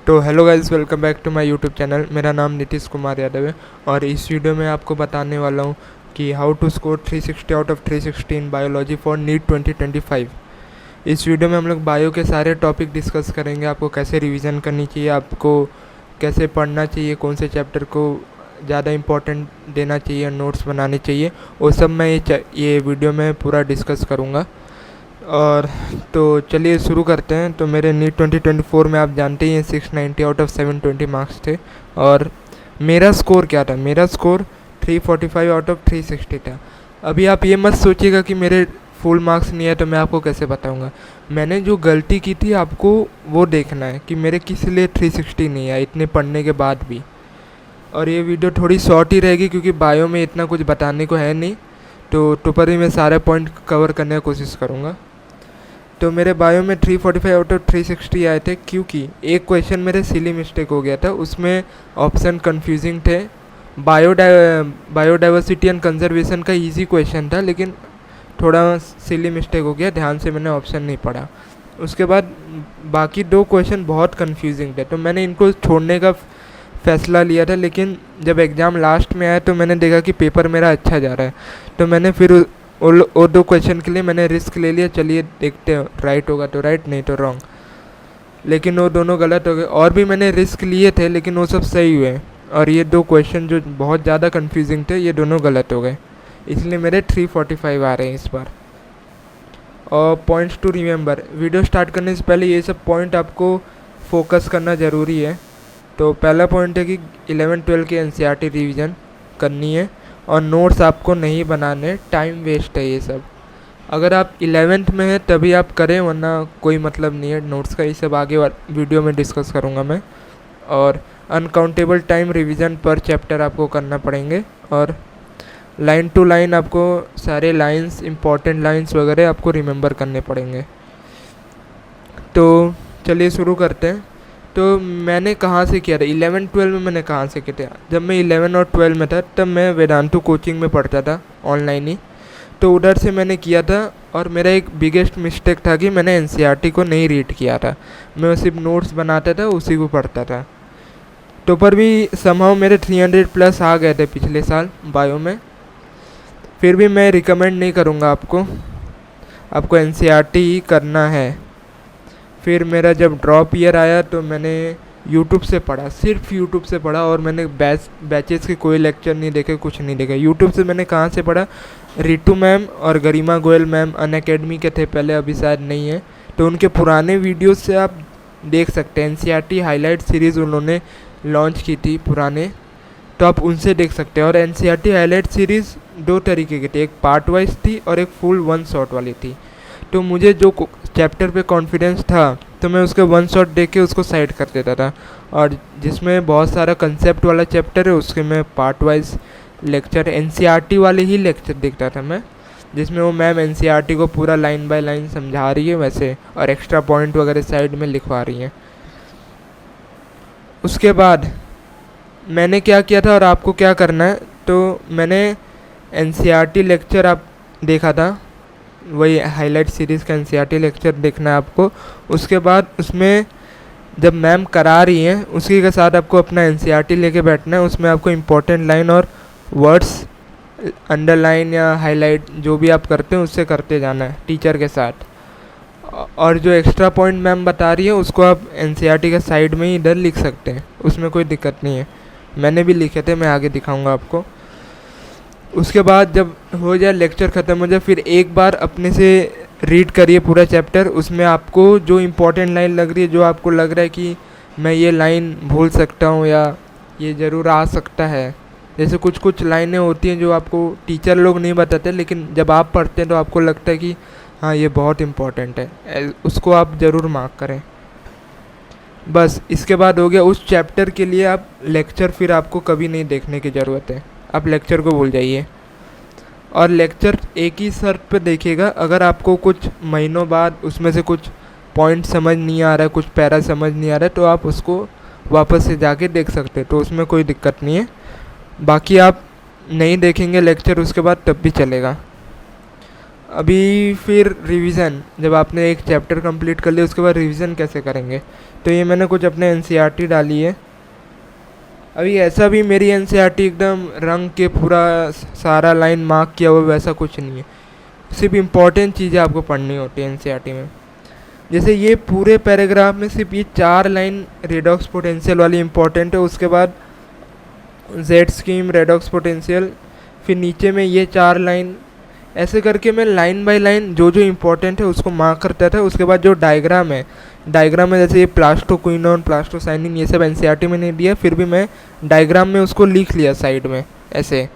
तो hello guys, welcome back to my YouTube channel. मेरा नाम नीतीश कुमार यादव है और इस वीडियो में आपको बताने वाला हूँ कि how to score 360 out of 360 in biology for NEET 2025। इस वीडियो में हम लोग बायो के सारे टॉपिक डिस्कस करेंगे। आपको कैसे रिवीजन करनी चाहिए, आपको कैसे पढ़ना चाहिए, कौन से चैप्टर को ज़्यादा इम्पोर्टेंट देना चाहिए, नोट्स बनाने चाहिए, वो सब मैं ये वीडियो में पूरा डिस्कस करूँगा। और तो चलिए शुरू करते हैं। तो मेरे नीट 2024 में आप जानते ही हैं 690 आउट ऑफ 720 मार्क्स थे और मेरा स्कोर क्या था? मेरा स्कोर 345 आउट ऑफ 360 था। अभी आप ये मत सोचिएगा कि मेरे फुल मार्क्स नहीं है तो मैं आपको कैसे बताऊंगा। मैंने जो गलती की थी आपको वो देखना है कि मेरे किस लिए 360 नहीं आया इतने पढ़ने के बाद भी। और ये वीडियो थोड़ी शॉर्ट ही रहेगी क्योंकि बायो में इतना कुछ बताने को है नहीं, तो टोपर ही मैं सारे पॉइंट कवर करने की कोशिश करूँगा। तो मेरे बायो में 345 आउट ऑफ 360 आए थे क्योंकि एक क्वेश्चन मेरे सिली मिस्टेक हो गया था, उसमें ऑप्शन कंफ्यूजिंग थे। बायोडाइवर्सिटी एंड कंजर्वेशन का इजी क्वेश्चन था लेकिन थोड़ा सिली मिस्टेक हो गया, ध्यान से मैंने ऑप्शन नहीं पढ़ा। उसके बाद बाकी दो क्वेश्चन बहुत कंफ्यूजिंग थे तो मैंने इनको छोड़ने का फैसला लिया था। लेकिन जब एग्ज़ाम लास्ट में आया तो मैंने देखा कि पेपर मेरा अच्छा जा रहा है, तो मैंने फिर वो दो क्वेश्चन के लिए मैंने रिस्क ले लिया। चलिए देखते हैं, राइट होगा तो राइट, नहीं तो रॉन्ग। लेकिन वो दोनों गलत हो गए। और भी मैंने रिस्क लिए थे लेकिन वो सब सही हुए। और ये दो क्वेश्चन जो बहुत ज़्यादा कंफ्यूजिंग थे ये दोनों गलत हो गए, इसलिए मेरे 345 आ रहे हैं इस बार। और points to remember, video start करने से पहले ये सब पॉइंट आपको फोकस करना ज़रूरी है। तो पहला पॉइंट है कि 11-12 की NCERT रिवीजन करनी है और नोट्स आपको नहीं बनाने, टाइम वेस्ट है ये सब। अगर आप 11th में हैं तभी आप करें, वरना कोई मतलब नहीं है नोट्स का। ये सब आगे वीडियो में डिस्कस करूँगा मैं। और अनकाउंटेबल टाइम रिवीजन पर चैप्टर आपको करना पड़ेंगे और लाइन टू लाइन आपको सारे लाइंस, इम्पॉर्टेंट लाइंस वगैरह आपको रिमेंबर करने पड़ेंगे। तो चलिए शुरू करते हैं। तो मैंने कहाँ से किया था 11-12 में? मैंने कहाँ से किया था? जब मैं 11 और 12 में था तब मैं वेदांतु कोचिंग में पढ़ता था ऑनलाइन ही, तो उधर से मैंने किया था। और मेरा एक बिगेस्ट मिस्टेक था कि मैंने NCERT को नहीं रीड किया था, मैं सिर्फ नोट्स बनाता था, उसी को पढ़ता था। तो पर भी समहाउ मेरे 300+ आ गए थे पिछले साल बायो में। फिर भी मैं रिकमेंड नहीं करूँगा आपको NCERT ही करना है। फिर मेरा जब ड्रॉप ईयर आया तो मैंने यूट्यूब से पढ़ा, सिर्फ यूट्यूब से पढ़ा। और मैंने बैचेस के कोई लेक्चर नहीं देखे, कुछ नहीं देखा। यूट्यूब से मैंने कहाँ से पढ़ा? रितु मैम और गरिमा गोयल मैम अनअकैडमी के थे पहले, अभी शायद नहीं है, तो उनके पुराने वीडियोस से आप देख सकते हैं। NCERT हाईलाइट सीरीज़ उन्होंने लॉन्च की थी पुराने, तो आप उनसे देख सकते हैं। और NCERT हाईलाइट सीरीज़ दो तरीके की थी, एक पार्ट वाइज थी और एक फुल 1 शॉट वाली थी। तो मुझे जो चैप्टर पे कॉन्फिडेंस था तो मैं उसके 1 शॉट देख के उसको साइड कर देता था, और जिसमें बहुत सारा कंसेप्ट वाला चैप्टर है उसके मैं पार्ट वाइज लेक्चर, NCERT वाले ही लेक्चर देखता था मैं, जिसमें वो मैम NCERT को पूरा लाइन बाय लाइन समझा रही है वैसे, और एक्स्ट्रा पॉइंट वगैरह साइड में लिखवा रही हैं। उसके बाद मैंने क्या किया था और आपको क्या करना है, तो मैंने NCERT लेक्चर आप देखा था, वही हाईलाइट सीरीज़ का NCERT लेक्चर देखना है आपको। उसके बाद उसमें जब मैम करा रही हैं उसी के साथ आपको अपना NCERT लेके बैठना है। उसमें आपको इम्पोर्टेंट लाइन और वर्ड्स अंडरलाइन या हाईलाइट जो भी आप करते हैं उससे करते जाना है टीचर के साथ। और जो एक्स्ट्रा पॉइंट मैम बता रही है उसको आप NCERT के साइड में ही इधर लिख सकते हैं, उसमें कोई दिक्कत नहीं है। मैंने भी लिखे थे, मैं आगे दिखाऊँगा आपको। उसके बाद जब हो जाए लेक्चर ख़त्म हो जाए, फिर एक बार अपने से रीड करिए पूरा चैप्टर। उसमें आपको जो इम्पोर्टेंट लाइन लग रही है, जो आपको लग रहा है कि मैं ये लाइन भूल सकता हूँ या ये ज़रूर आ सकता है, जैसे कुछ कुछ लाइनें होती हैं जो आपको टीचर लोग नहीं बताते लेकिन जब आप पढ़ते हैं तो आपको लगता है कि हाँ ये बहुत इम्पोर्टेंट है, उसको आप ज़रूर मार्क करें। बस इसके बाद हो गया उस चैप्टर के लिए आप लेक्चर, फिर आपको कभी नहीं देखने की ज़रूरत है, आप लेक्चर को भूल जाइए। और लेक्चर एक ही शर्त पे देखिएगा, अगर आपको कुछ महीनों बाद उसमें से कुछ पॉइंट समझ नहीं आ रहा है, कुछ पैरा समझ नहीं आ रहा है, तो आप उसको वापस से जाके देख सकते हैं, तो उसमें कोई दिक्कत नहीं है। बाकी आप नहीं देखेंगे लेक्चर उसके बाद तब भी चलेगा। अभी फिर रिवीजन, जब आपने एक चैप्टर कंप्लीट कर लिया उसके बाद रिवीजन कैसे करेंगे, तो ये मैंने कुछ अपने एनसीईआरटी डाली है। अभी ऐसा भी मेरी एनसीईआरटी एकदम रंग के पूरा सारा लाइन मार्क किया हुआ वैसा कुछ नहीं है, सिर्फ इम्पॉर्टेंट चीज़ें आपको पढ़नी होती है एनसीईआरटी में। जैसे ये पूरे पैराग्राफ में सिर्फ ये 4 लाइन रेडॉक्स पोटेंशियल वाली इम्पॉर्टेंट है, उसके बाद जेड स्कीम, रेडॉक्स पोटेंशियल, फिर नीचे में ये 4 लाइन, ऐसे करके मैं लाइन बाय लाइन जो जो इम्पोर्टेंट है उसको मार्क करता था। उसके बाद जो डायग्राम है, डायग्राम में जैसे ये प्लास्टोक्विनोन, प्लास्टोसाइनिन, ये सब एनसीईआरटी में नहीं दिया, फिर भी मैं डायग्राम में उसको लिख लिया साइड में ऐसे।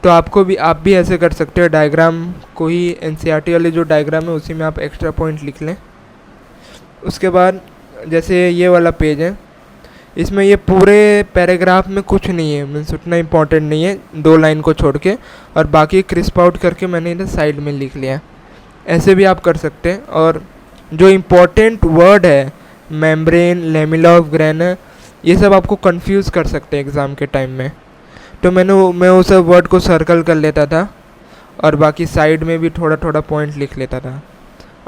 तो आपको भी, आप भी ऐसे कर सकते हो, डायग्राम को ही एनसीईआरटी वाले जो डायग्राम है उसी में आप एक्स्ट्रा पॉइंट लिख लें। उसके बाद जैसे ये वाला पेज है, इसमें ये पूरे पैराग्राफ में कुछ नहीं है, मीन्स उतना इम्पोर्टेंट नहीं है, 2 लाइन को छोड़ के, और बाकी क्रिस्प आउट करके मैंने इधर साइड में लिख लिया। ऐसे भी आप कर सकते हैं। और जो इम्पोर्टेंट वर्ड है, मेम्ब्रेन, लेमिला ऑफ ग्रेना, ये सब आपको कंफ्यूज कर सकते हैं एग्ज़ाम के टाइम में, तो मैं वो सब वर्ड को सर्कल कर लेता था और बाकी साइड में भी थोड़ा थोड़ा पॉइंट लिख लेता था।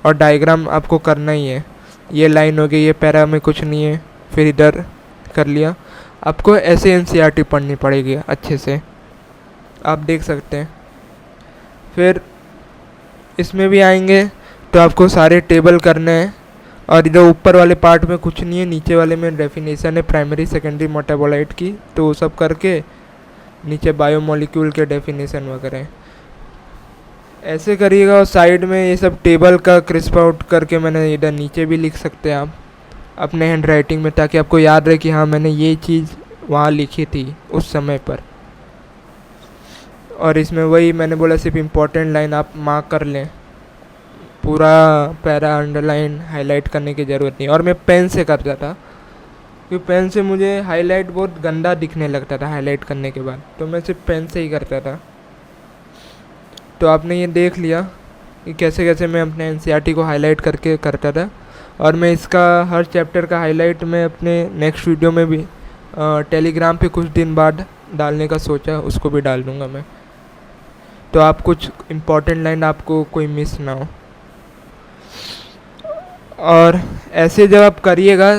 और डायग्राम आपको करना ही है, ये लाइन हो गई, ये पैरा में कुछ नहीं है, फिर इधर कर लिया। आपको ऐसे एनसीईआरटी पढ़नी पड़ेगी अच्छे से, आप देख सकते हैं। फिर इसमें भी आएंगे तो आपको सारे टेबल करने हैं, और इधर ऊपर वाले पार्ट में कुछ नहीं है, नीचे वाले में डेफिनेशन है प्राइमरी सेकेंडरी मेटाबोलाइट की, तो वो सब करके नीचे बायोमोलिक्यूल के डेफिनेशन वगैरह ऐसे करिएगा। और साइड में ये सब टेबल का क्रिस्प आउट करके मैंने इधर नीचे भी लिख सकते हैं आप अपने हैंड राइटिंग में, ताकि आपको याद रहे कि हाँ मैंने ये चीज़ वहाँ लिखी थी उस समय पर। और इसमें वही मैंने बोला, सिर्फ इम्पोर्टेंट लाइन आप मार्क कर लें, पूरा पैरा अंडरलाइन हाईलाइट करने की ज़रूरत नहीं। और मैं पेन से करता था, क्योंकि पेन से मुझे हाईलाइट बहुत गंदा दिखने लगता था हाईलाइट करने के बाद, तो मैं सिर्फ पेन से ही करता था। तो आपने ये देख लिया कि कैसे कैसे मैं अपने एनसीईआरटी को हाईलाइट करके करता था। और मैं इसका हर चैप्टर का हाईलाइट मैं अपने नेक्स्ट वीडियो में भी टेलीग्राम पे कुछ दिन बाद डालने का सोचा, उसको भी डाल दूँगा मैं, तो आप कुछ इम्पोर्टेंट लाइन आपको कोई मिस ना हो। और ऐसे जब आप करिएगा,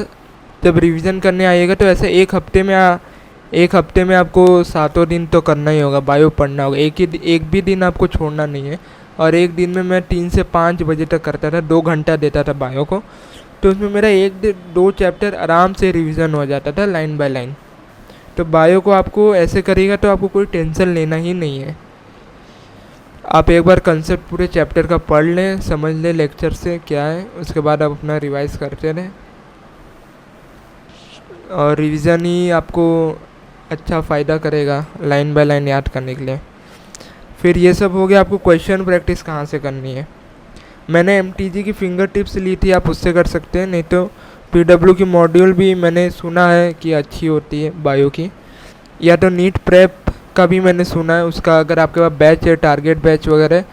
जब रिवीजन करने आइएगा, तो ऐसे एक हफ्ते में आपको 7 दिन तो करना ही होगा, बायो पढ़ना होगा, एक भी दिन आपको छोड़ना नहीं है। और एक दिन में मैं 3 से 5 बजे तक करता था, 2 घंटा देता था बायो को, तो उसमें मेरा 1-2 चैप्टर आराम से रिवीजन हो जाता था लाइन बाय लाइन। तो बायो को आपको ऐसे करिएगा तो आपको कोई टेंशन लेना ही नहीं है। आप एक बार कंसेप्ट पूरे चैप्टर का पढ़ लें, समझ लें लेक्चर से क्या है, उसके बाद आप अपना रिवाइज करते रहें, और रिवीजन ही आपको अच्छा फ़ायदा करेगा लाइन बाय लाइन याद करने के लिए। फिर ये सब हो गया, आपको क्वेश्चन प्रैक्टिस कहाँ से करनी है। मैंने एमटीजी की फिंगर टिप्स ली थी, आप उससे कर सकते हैं, नहीं तो पीडब्ल्यू की मॉड्यूल भी मैंने सुना है कि अच्छी होती है बायो की, या तो नीट प्रेप का भी मैंने सुना है उसका। अगर आपके पास बैच है, टारगेट बैच वगैरह,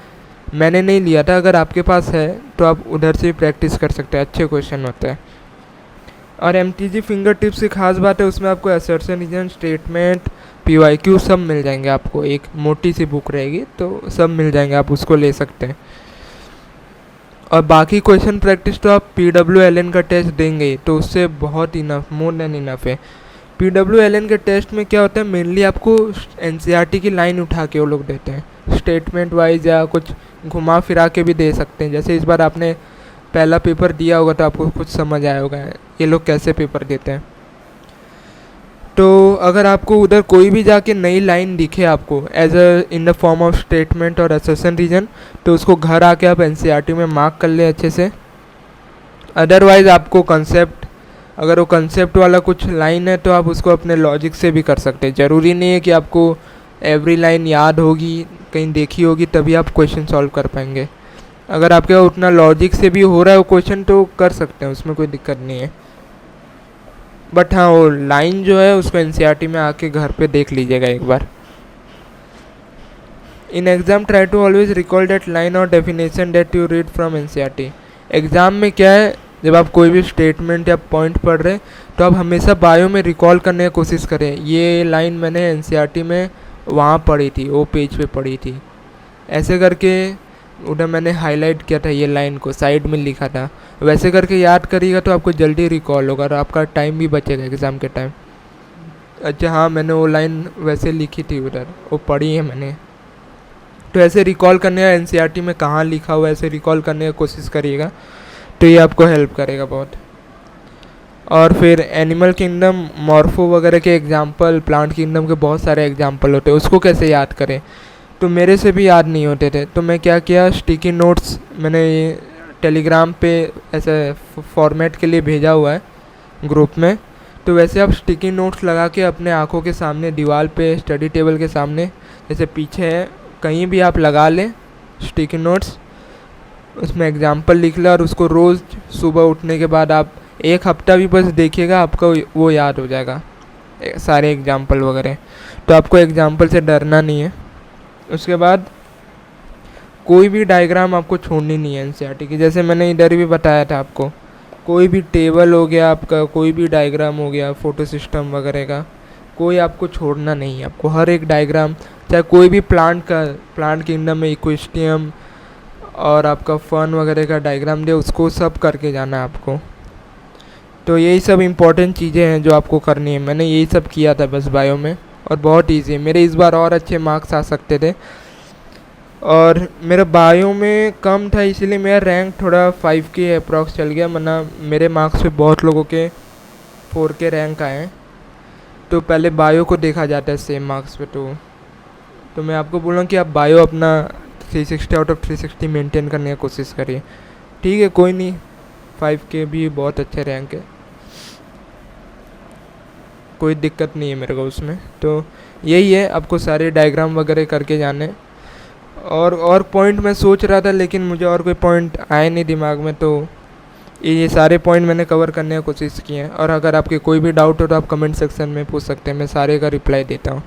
मैंने नहीं लिया था, अगर आपके पास है तो आप उधर से प्रैक्टिस कर सकते हैं, अच्छे क्वेश्चन होते हैं। और एमटीजी फिंगर टिप्स की खास बात है, उसमें आपको असर्शन रीजन, स्टेटमेंट, पीवाईक्यू सब मिल जाएंगे, आपको एक मोटी सी बुक रहेगी तो सब मिल जाएंगे, आप उसको ले सकते हैं। और बाकी क्वेश्चन प्रैक्टिस तो आप PWLN का टेस्ट देंगे तो उससे बहुत इनफ, मोर देन इनफ है। PWLN के टेस्ट में क्या होता है, मेनली आपको एनसीईआरटी की लाइन उठा के वो लोग देते हैं, स्टेटमेंट वाइज या कुछ घुमा फिरा के भी दे सकते हैं। जैसे इस बार आपने पहला पेपर दिया होगा तो आपको कुछ समझ आया होगा ये लोग कैसे पेपर देते हैं। तो अगर आपको उधर कोई भी जाके नई लाइन दिखे आपको as a in the form of statement और असर्शन रीजन, तो उसको घर आके आप एनसीईआरटी में मार्क कर ले अच्छे से। अदरवाइज़ आपको कंसेप्ट, अगर वो कंसेप्ट वाला कुछ लाइन है तो आप उसको अपने लॉजिक से भी कर सकते हैं। ज़रूरी नहीं है कि आपको एवरी लाइन याद होगी, कहीं देखी होगी तभी आप क्वेश्चन सॉल्व कर पाएंगे। अगर आपके उतना लॉजिक से भी हो रहा है वो क्वेश्चन तो कर सकते हैं, उसमें कोई दिक्कत नहीं है। बट हाँ, वो लाइन जो है उसको एनसीईआरटी में आके घर पे देख लीजिएगा एक बार। In exam try to always recall that line और definition that you read from NCERT. Exam में क्या है, जब आप कोई भी स्टेटमेंट या पॉइंट पढ़ रहे हैं तो आप हमेशा बायो में रिकॉल करने की कोशिश करें, ये लाइन मैंने एनसीईआरटी में वहाँ पढ़ी थी, वो पेज पे पढ़ी थी। ऐसे करके उधर मैंने हाईलाइट किया था ये लाइन को, साइड में लिखा था। वैसे करके याद करिएगा तो आपको जल्दी रिकॉल होगा और आपका टाइम भी बचेगा एग्ज़ाम के टाइम। अच्छा हाँ, मैंने वो लाइन वैसे लिखी थी उधर, वो पढ़ी है मैंने। तो ऐसे रिकॉल करने का एनसीईआरटी में कहाँ लिखा हुआ है ऐसे रिकॉल करने की कोशिश करिएगा, तो ये आपको हेल्प करेगा बहुत। और फिर एनिमल किंगडम, मॉर्फो वगैरह के एग्जाम्पल, प्लांट किंगडम के बहुत सारे एग्जाम्पल होते हैं, उसको कैसे याद करें। तो मेरे से भी याद नहीं होते थे, तो मैं क्या किया, स्टिकी नोट्स मैंने ये टेलीग्राम पे ऐसे फॉर्मेट के लिए भेजा हुआ है ग्रुप में। तो वैसे आप स्टिकी नोट्स लगा के अपने आँखों के सामने, दीवार पे, स्टडी टेबल के सामने, जैसे पीछे है कहीं भी आप लगा लें स्टिकी नोट्स, उसमें एग्जाम्पल लिख लें और उसको रोज़ सुबह उठने के बाद आप 1 हफ्ता भी बस देखिएगा, आपको वो याद हो जाएगा सारे एग्जाम्पल वगैरह। तो आपको एग्जाम्पल से डरना नहीं है। उसके बाद कोई भी डायग्राम आपको छोड़नी नहीं है एनसीईआरटी की, जैसे मैंने इधर भी बताया था आपको। कोई भी टेबल हो गया आपका, कोई भी डायग्राम हो गया, फोटो सिस्टम वगैरह का, कोई आपको छोड़ना नहीं है। आपको हर एक डायग्राम, चाहे कोई भी प्लांट का, प्लांट किंगडम में इक्वेस्टियम और आपका फन वगैरह का डायग्राम दे, उसको सब करके जाना है आपको। तो यही सब इम्पोर्टेंट चीज़ें हैं जो आपको करनी है। मैंने यही सब किया था बस बायो में, और बहुत ईजी है। मेरे इस बार और अच्छे मार्क्स आ सकते थे, और मेरा बायो में कम था इसलिए मेरा रैंक थोड़ा 5 के अप्रॉक्स चल गया, वरना मेरे मार्क्स पे बहुत लोगों के 4 के रैंक आए हैं। तो पहले बायो को देखा जाता है सेम मार्क्स पे। तो मैं आपको बोल रहा हूँ कि आप बायो अपना 360 आउट ऑफ 360 मेंटेन करने की कोशिश करिए। ठीक है, कोई नहीं, 5 के भी बहुत अच्छे रैंक है, कोई दिक्कत नहीं है मेरे को उसमें। तो यही है, आपको सारे डायग्राम वगैरह करके जाने। और पॉइंट मैं सोच रहा था, लेकिन मुझे और कोई पॉइंट आए नहीं दिमाग में, तो ये सारे पॉइंट मैंने कवर करने की कोशिश की है। और अगर आपके कोई भी डाउट हो तो आप कमेंट सेक्शन में पूछ सकते हैं, मैं सारे का रिप्लाई देता हूँ।